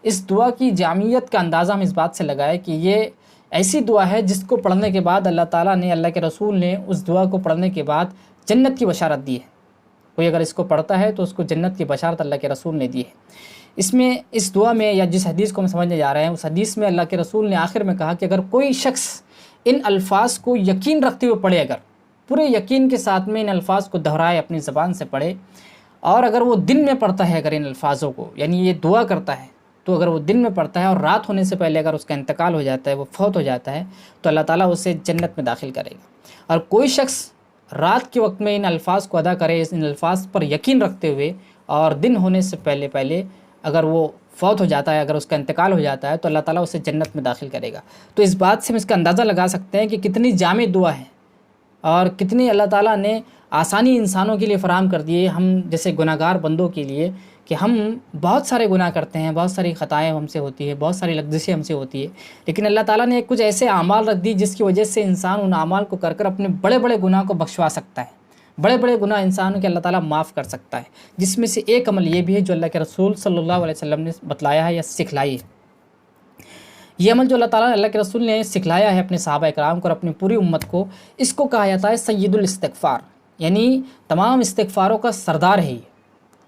اس دعا کی جامعیت کا اندازہ ہم اس بات سے لگائے کہ یہ ایسی دعا ہے جس کو پڑھنے کے بعد اللہ تعالیٰ نے، اللہ کے رسول نے اس دعا کو پڑھنے کے بعد جنت کی بشارت دی ہے۔ کوئی اگر اس کو پڑھتا ہے تو اس کو جنت کی بشارت اللہ کے رسول نے دی ہے۔ اس دعا میں، یا جس حدیث کو ہم سمجھنے جا رہے ہیں، اس حدیث میں اللہ کے رسول نے آخر میں کہا کہ اگر کوئی شخص ان الفاظ کو یقین رکھتے ہوئے پڑھے، اگر پورے یقین کے ساتھ میں ان الفاظ کو دہرائے، اپنی زبان سے پڑھے، اور اگر وہ دن میں پڑھتا ہے، اگر ان الفاظوں کو، یعنی یہ دعا کرتا ہے، تو اگر وہ دن میں پڑھتا ہے اور رات ہونے سے پہلے اگر اس کا انتقال ہو جاتا ہے، وہ فوت ہو جاتا ہے، تو اللہ تعالیٰ اسے جنت میں داخل کرے گا۔ اور کوئی شخص رات کے وقت میں ان الفاظ کو ادا کرے، ان الفاظ پر یقین رکھتے ہوئے، اور دن ہونے سے پہلے اگر وہ فوت ہو جاتا ہے، اگر اس کا انتقال ہو جاتا ہے، تو اللہ تعالیٰ اسے جنت میں داخل کرے گا۔ تو اس بات سے ہم اس کا اندازہ لگا سکتے ہیں کہ کتنی جامع دعا ہے، اور کتنی اللہ تعالیٰ نے آسانی انسانوں کے لیے فراہم کر دی ہے، ہم جیسے گناہ گار بندوں کے لیے، کہ ہم بہت سارے گناہ کرتے ہیں، بہت ساری خطائیں ہم سے ہوتی ہے، بہت ساری لغزشیں ہم سے ہوتی ہے، لیکن اللہ تعالیٰ نے کچھ ایسے اعمال رکھ دی جس کی وجہ سے انسان ان اعمال کو کر اپنے بڑے بڑے گناہ کو بخشوا سکتا ہے، بڑے بڑے گناہ انسانوں کے اللہ تعالیٰ معاف کر سکتا ہے، جس میں سے ایک عمل یہ بھی ہے جو اللہ کے رسول صلی اللہ علیہ وسلم نے بتلایا ہے یا سکھلائی ہے۔ یہ عمل جو اللہ تعالیٰ نے، اللہ کے رسول نے سکھلایا ہے اپنے صحابہ اکرام کو اور اپنی پوری امت کو، اس کو کہا جاتا ہے سید الاستغفار، یعنی تمام استغفاروں کا سردار ہے یہ۔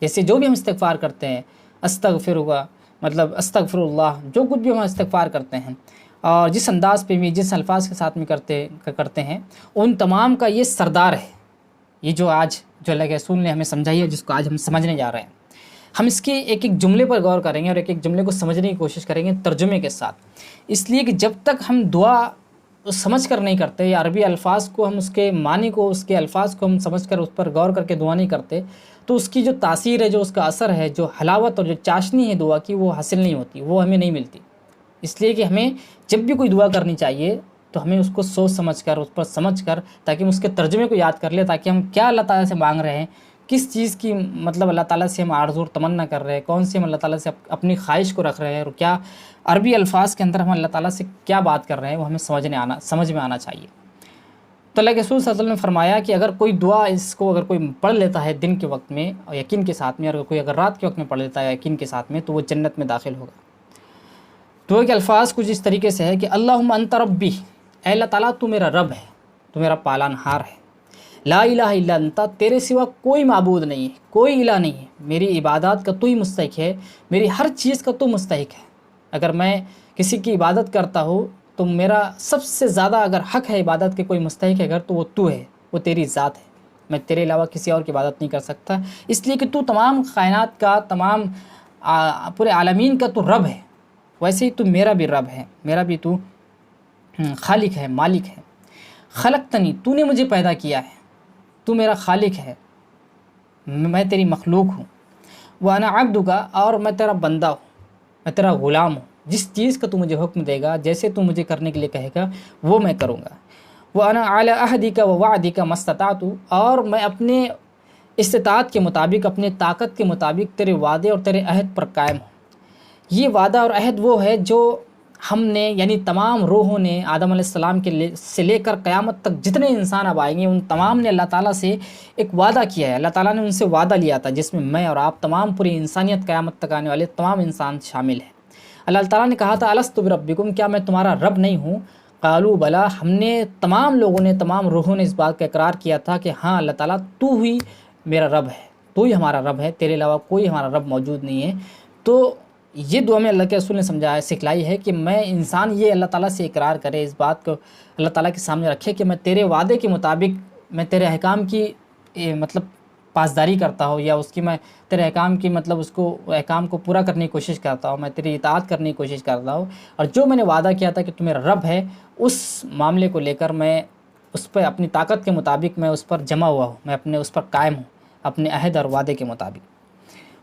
جیسے جو بھی ہم استغفار کرتے ہیں، استغفر اللہ، جو کچھ بھی ہم استغفار کرتے ہیں، اور جس انداز پہ بھی، جس الفاظ کے ساتھ میں کرتے ہیں، ان تمام کا یہ سردار ہے۔ یہ جو اللہ کے رسول نے ہمیں سمجھائی ہے، جس کو آج ہم سمجھنے جا رہے ہیں، ہم اس کے ایک ایک جملے پر غور کریں گے اور ایک ایک جملے کو سمجھنے کی کوشش کریں گے ترجمے کے ساتھ، اس لیے کہ جب تک ہم دعا سمجھ کر نہیں کرتے، یا عربی الفاظ کو ہم، اس کے معنی کو، اس کے الفاظ کو ہم سمجھ کر اس پر غور کر کے دعا نہیں کرتے، تو اس کی جو تاثیر ہے، جو اس کا اثر ہے، جو حلاوت اور جو چاشنی ہے دعا کی، وہ حاصل نہیں ہوتی، وہ ہمیں نہیں ملتی۔ اس لیے کہ ہمیں جب بھی کوئی دعا کرنی چاہیے تو ہمیں اس کو سوچ سمجھ کر، اس پر سمجھ کر، تاکہ ہم اس کے ترجمے کو یاد کر لیں، تاکہ ہم کیا اللہ تعالیٰ سے مانگ رہے ہیں، کس چیز کی اللہ تعالیٰ سے ہم آرزو اور تمنا کر رہے ہیں، کون سی ہم اللہ تعالیٰ سے اپنی خواہش کو رکھ رہے ہیں، اور کیا عربی الفاظ کے اندر ہم اللہ تعالیٰ سے کیا بات کر رہے ہیں، وہ ہمیں سمجھ میں آنا چاہیے۔ تو اللہ کے رسول صلی اللہ علیہ وسلم نے فرمایا کہ اگر کوئی دعا، اس کو اگر کوئی پڑھ لیتا ہے دن کے وقت میں اور یقین کے ساتھ میں، اور کوئی اگر رات کے وقت میں پڑھ لیتا ہے یقین کے ساتھ میں، تو وہ جنت میں داخل ہوگا۔ دعا کے الفاظ کچھ اس طریقے سے ہے کہ اللہم انت ربی، اے اللہ تعالیٰ تو میرا رب ہے، تو میرا پالنہار ہے، لا الہ الا انت، تیرے سوا کوئی معبود نہیں ہے، کوئی الہ نہیں ہے، میری عبادات کا تو ہی مستحق ہے، میری ہر چیز کا تو مستحق ہے۔ اگر میں کسی کی عبادت کرتا ہوں تو میرا سب سے زیادہ اگر حق ہے عبادت کے، کوئی مستحق ہے اگر، تو وہ تو ہے، وہ تیری ذات ہے، میں تیرے علاوہ کسی اور کی عبادت نہیں کر سکتا، اس لیے کہ تو تمام کائنات کا، تمام پورے عالمین کا تو رب ہے، ویسے ہی تو میرا بھی رب ہے، میرا بھی تو خالق ہے، مالک ہے۔ خلقتنی، تو نے مجھے پیدا کیا ہے، تو میرا خالق ہے، میں تیری مخلوق ہوں، وانا عبدک، اور میں تیرا بندہ ہوں، میں تیرا غلام ہوں، جس چیز کا تو مجھے حکم دے گا، جیسے تو مجھے کرنے کے لیے کہے گا، وہ میں کروں گا۔ وانا علی عہدک ووعدک ما استطعت، اور میں اپنے استطاعت کے مطابق، اپنے طاقت کے مطابق تیرے وعدے اور تیرے عہد پر قائم ہوں۔ یہ وعدہ اور عہد وہ ہے جو ہم نے، یعنی تمام روحوں نے، آدم علیہ السلام سے لے کر قیامت تک جتنے انسان اب آئیں گے، ان تمام نے اللہ تعالیٰ سے ایک وعدہ کیا ہے، اللہ تعالیٰ نے ان سے وعدہ لیا تھا، جس میں میں اور آپ، تمام پوری انسانیت، قیامت تک آنے والے تمام انسان شامل ہیں۔ اللہ تعالیٰ نے کہا تھا الست بربکم، کیا میں تمہارا رب نہیں ہوں؟ قالوا بلا، ہم نے، تمام لوگوں نے، تمام روحوں نے اس بات کا اقرار کیا تھا کہ ہاں اللہ تعالیٰ تو ہی میرا رب ہے، تو ہی ہمارا رب ہے، تیرے علاوہ کوئی ہمارا رب موجود نہیں ہے۔ تو یہ دعا میں اللہ کے رسول نے سکھلائی ہے کہ میں، انسان یہ اللہ تعالیٰ سے اقرار کرے، اس بات کو اللہ تعالیٰ کے سامنے رکھے کہ میں تیرے وعدے کے مطابق، میں تیرے احکام کی پاسداری کرتا ہوں، یا اس کی، میں تیرے احکام کی اس کو، احکام کو پورا کرنے کی کوشش کرتا ہوں، میں تیری اطاعت کرنے کی کوشش کرتا ہوں، اور جو میں نے وعدہ کیا تھا کہ تو میرا رب ہے، اس معاملے کو لے کر میں اس پہ اپنی طاقت کے مطابق میں اس پر جمع ہوا ہوں، میں اس پر قائم ہوں، اپنے عہد اور وعدے کے مطابق۔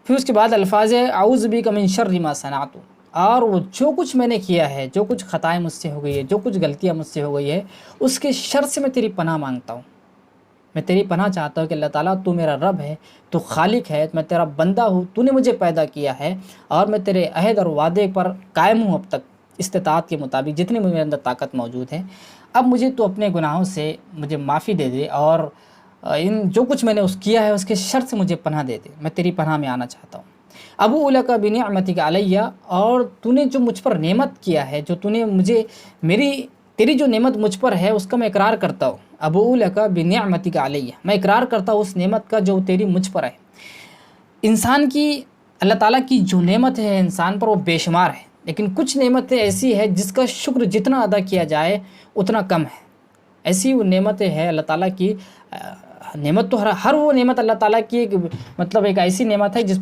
پھر اس کے بعد الفاظ ہے اعوذ بک من شر ما صنعت، اور وہ جو کچھ میں نے کیا ہے، جو کچھ خطائیں مجھ سے ہو گئی ہے، جو کچھ غلطیاں مجھ سے ہو گئی ہے، اس کے شر سے میں تیری پناہ مانگتا ہوں، میں تیری پناہ چاہتا ہوں کہ اللہ تعالیٰ تو میرا رب ہے، تو خالق ہے، میں تیرا بندہ ہوں، تو نے مجھے پیدا کیا ہے، اور میں تیرے عہد اور وعدے پر قائم ہوں اب تک، استطاعت کے مطابق جتنی میرے اندر طاقت موجود ہے۔ اب مجھے تو اپنے گناہوں سے مجھے معافی دے دے، اور جو کچھ میں نے کیا ہے اس کے شر سے مجھے پناہ دے دے، میں تیری پناہ میں آنا چاہتا ہوں۔ ابو لک بنعمتک علیہ، اور تو نے جو مجھ پر نعمت کیا ہے، جو تو نے مجھے تیری جو نعمت مجھ پر ہے اس کا میں اقرار کرتا ہوں. ابو لک بنعمتک علیہ، میں اقرار کرتا ہوں اس نعمت کا جو تیری مجھ پر ہے. انسان کی، اللہ تعالیٰ کی جو نعمت ہے انسان پر وہ بے شمار ہے، لیکن کچھ نعمتیں ایسی ہے جس کا شکر جتنا ادا کیا جائے اتنا کم ہے. ایسی وہ نعمتیں ہیں اللہ تعالیٰ کی. نعمت تو ہر وہ نعمت اللہ تعالیٰ کی مطلب ایک ایسی نعمت ہے جس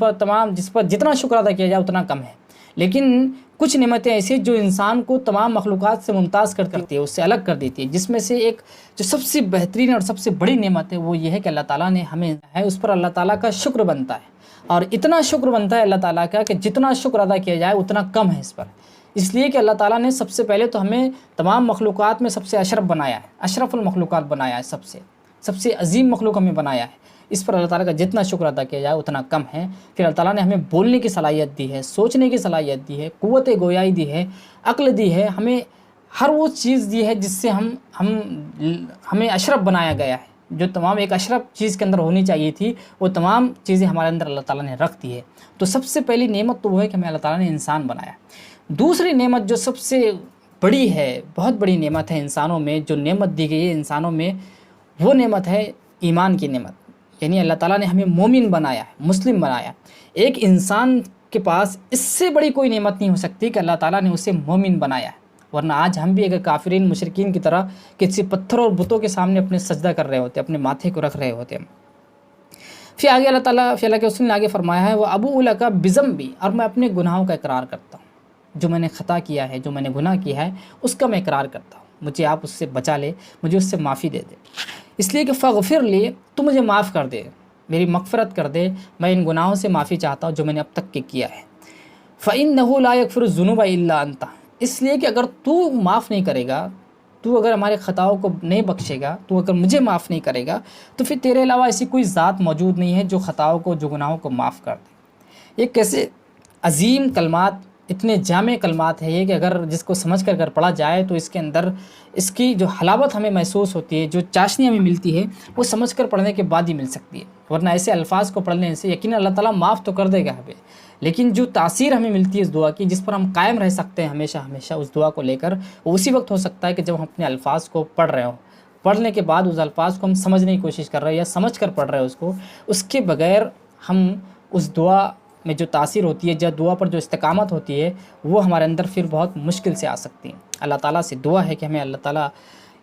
پر جتنا شکر ادا کیا جائے اتنا کم ہے. لیکن کچھ نعمتیں ایسی جو انسان کو تمام مخلوقات سے ممتاز کرتی ہے، اس سے الگ کر دیتی ہے، جس میں سے ایک جو سب سے بہترین اور سب سے بڑی نعمت ہے وہ یہ ہے کہ اللہ تعالیٰ نے ہمیں ہے، اس پر اللہ تعالیٰ کا شکر بنتا ہے. اور اتنا شکر بنتا ہے اللہ تعالیٰ کا کہ جتنا شکر ادا کیا جائے اتنا کم ہے اس پر. اس لیے کہ اللہ تعالیٰ نے سب سے پہلے تو ہمیں تمام مخلوقات میں سب سے اشرف بنایا ہے، اشرف المخلوقات بنایا ہے، سب سے عظیم مخلوق ہمیں بنایا ہے. اس پر اللہ تعالیٰ کا جتنا شکر ادا کیا جائے اتنا کم ہے. پھر اللہ تعالیٰ نے ہمیں بولنے کی صلاحیت دی ہے، سوچنے کی صلاحیت دی ہے، قوت گویائی دی ہے، عقل دی ہے، ہمیں ہر وہ چیز دی ہے جس سے ہمیں اشرف بنایا گیا ہے. جو تمام ایک اشرف چیز کے اندر ہونی چاہیے تھی وہ تمام چیزیں ہمارے اندر اللہ تعالیٰ نے رکھ دی ہے. تو سب سے پہلی نعمت تو وہ ہے کہ ہمیں اللہ تعالیٰ نے انسان بنایا. دوسری نعمت جو سب سے بڑی ہے، بہت بڑی نعمت ہے انسانوں میں، جو نعمت دی گئی ہے انسانوں میں، وہ نعمت ہے ایمان کی نعمت. یعنی اللہ تعالیٰ نے ہمیں مومن بنایا ہے، مسلم بنایا. ایک انسان کے پاس اس سے بڑی کوئی نعمت نہیں ہو سکتی کہ اللہ تعالیٰ نے اسے مومن بنایا ہے. ورنہ آج ہم بھی اگر کافرین مشرکین کی طرح کسی پتھر اور بتوں کے سامنے اپنے سجدہ کر رہے ہوتے، اپنے ماتھے کو رکھ رہے ہوتے. پھر آگے اللہ کے رسول نے آگے فرمایا ہے وہ ابو لک بذنبی، اور میں اپنے گناہوں کا اقرار کرتا ہوں. جو میں نے خطا کیا ہے، جو میں نے گناہ کیا ہے اس کا میں اقرار کرتا ہوں. مجھے آپ اس سے بچا لے، مجھے اس سے معافی دے دے. اس لیے کہ فاغفر لی، تو مجھے معاف کر دے، میری مغفرت کر دے. میں ان گناہوں سے معافی چاہتا ہوں جو میں نے اب تک کے کیا ہے. فإنہ لا یغفر الذنوب الا انت، اس لیے کہ اگر تو معاف نہیں کرے گا، تو اگر ہمارے خطاؤں کو نہیں بخشے گا، تو اگر مجھے معاف نہیں کرے گا، تو پھر تیرے علاوہ ایسی کوئی ذات موجود نہیں ہے جو خطاؤں کو، جو گناہوں کو معاف کر دے. یہ کیسے عظیم کلمات، اتنے جامع کلمات ہے یہ کہ اگر جس کو سمجھ کر اگر پڑھا جائے تو اس کے اندر اس کی جو حلاوت ہمیں محسوس ہوتی ہے، جو چاشنی ہمیں ملتی ہے، وہ سمجھ کر پڑھنے کے بعد ہی مل سکتی ہے. ورنہ ایسے الفاظ کو پڑھنے سے یقیناً اللہ تعالیٰ معاف تو کر دے گا ہمیں، لیکن جو تاثیر ہمیں ملتی ہے اس دعا کی، جس پر ہم قائم رہ سکتے ہیں ہمیشہ اس دعا کو لے کر، وہ اسی وقت ہو سکتا ہے کہ جب ہم اپنے الفاظ کو پڑھ رہے ہوں. پڑھنے کے بعد اس الفاظ کو ہم سمجھنے کی کوشش کر رہے ہیں یا سمجھ کر پڑھ رہے ہیں اس کو، اس کے بغیر ہم اس دعا میں جو تاثیر ہوتی ہے، جو دعا پر جو استقامت ہوتی ہے، وہ ہمارے اندر پھر بہت مشکل سے آ سکتی ہیں. اللہ تعالیٰ سے دعا ہے کہ ہمیں اللہ تعالیٰ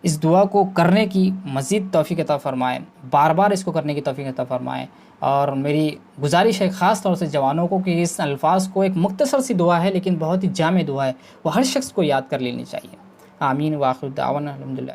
اس دعا کو کرنے کی مزید توفیق عطا فرمائے، بار بار اس کو کرنے کی توفیق عطا فرمائے. اور میری گزارش ہے خاص طور سے جوانوں کو کہ اس الفاظ کو، ایک مختصر سی دعا ہے لیکن بہت ہی جامع دعا ہے، وہ ہر شخص کو یاد کر لینی چاہیے. آمین. وآخر دعوانا الحمدللہ.